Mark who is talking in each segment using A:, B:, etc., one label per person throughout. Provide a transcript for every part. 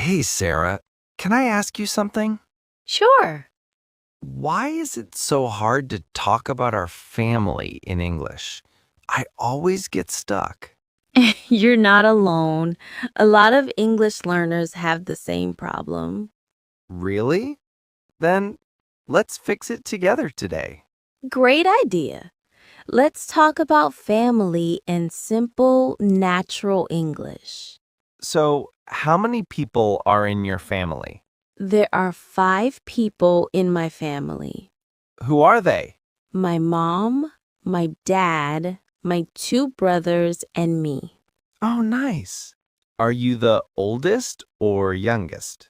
A: Hey, Sarah, can I ask you something?
B: Sure.
A: Why is it so hard to talk about our family in English? I always get stuck.
B: You're not alone. A lot of English learners have the same problem.
A: Really? Then let's fix it together today.
B: Great idea. Let's talk about family in simple, natural English.
A: So, how many people are in your family?
B: There are 5 people in my family.
A: Who are they?
B: My mom, my dad, my 2 brothers, and me.
A: Oh, nice. Are you the oldest or youngest?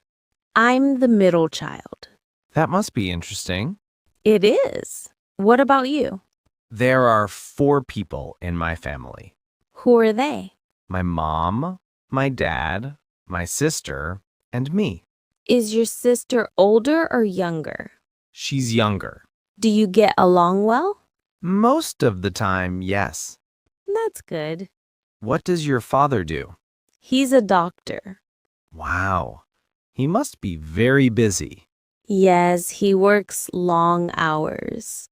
B: I'm the middle child.
A: That must be interesting.
B: It is. What about you?
A: There are 4 people in my family.
B: Who are they?
A: My mom, my dad, my sister, and me.
B: Is your sister older or younger?
A: She's younger.
B: Do you get along well?
A: Most of the time, yes.
B: That's good.
A: What does your father do?
B: He's a doctor.
A: Wow. He must be very busy.
B: Yes, he works long hours.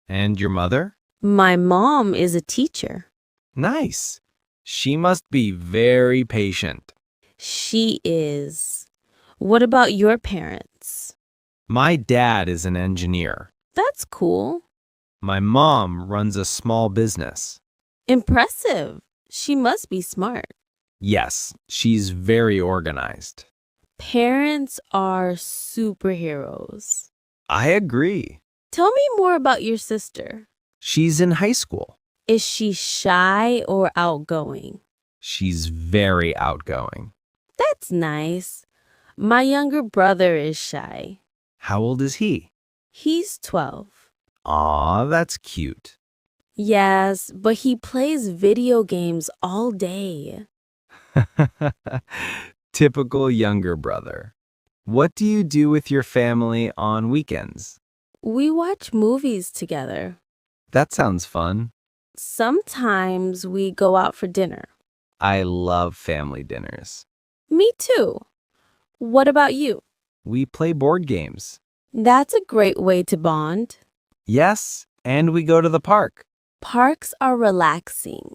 A: And your mother?
B: My mom is a teacher.
A: Nice. She must be very patient.
B: She is. What about your parents?
A: My dad is an engineer.
B: That's cool.
A: My mom runs a small business.
B: Impressive. She must be smart.
A: Yes, she's very organized.
B: Parents are superheroes.
A: I agree.
B: Tell me more about your sister.
A: She's in high school.
B: Is she shy or outgoing?
A: She's very outgoing.
B: That's nice. My younger brother is shy.
A: How old is he?
B: He's 12.
A: Aw, that's cute.
B: Yes, but he plays video games all day.
A: Typical younger brother. What do you do with your family on weekends?
B: We watch movies together.
A: That sounds fun.
B: Sometimes we go out for dinner.
A: I love family dinners.
B: Me too. What about you?
A: We play board games.
B: That's a great way to bond.
A: Yes, and we go to the park.
B: Parks are relaxing.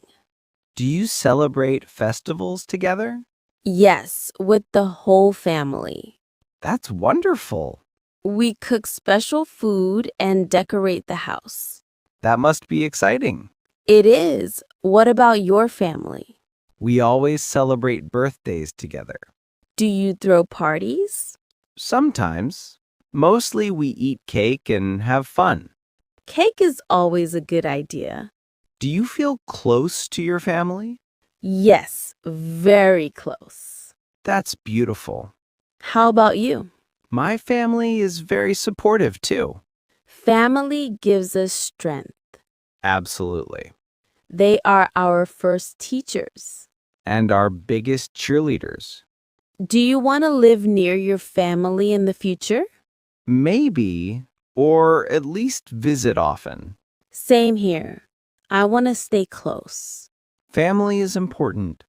A: Do you celebrate festivals together?
B: Yes, with the whole family.
A: That's wonderful.
B: We cook special food and decorate the house.
A: That must be exciting.
B: It is. What about your family?
A: We always celebrate birthdays together.
B: Do you throw parties?
A: Sometimes. Mostly we eat cake and have fun.
B: Cake is always a good idea.
A: Do you feel close to your family?
B: Yes, very close.
A: That's beautiful.
B: How about you?
A: My family is very supportive too.
B: Family gives us strength.
A: Absolutely.
B: They are our first teachers.
A: And our biggest cheerleaders.
B: Do you want to live near your family in the future?
A: Maybe, or at least visit often.
B: Same here. I want to stay close.
A: Family is important.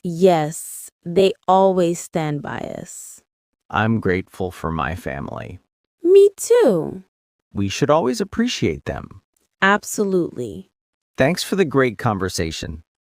B: Yes, they always stand by us.
A: I'm grateful for my family.
B: Me too.
A: We should always appreciate them.
B: Absolutely.
A: Thanks for the great conversation.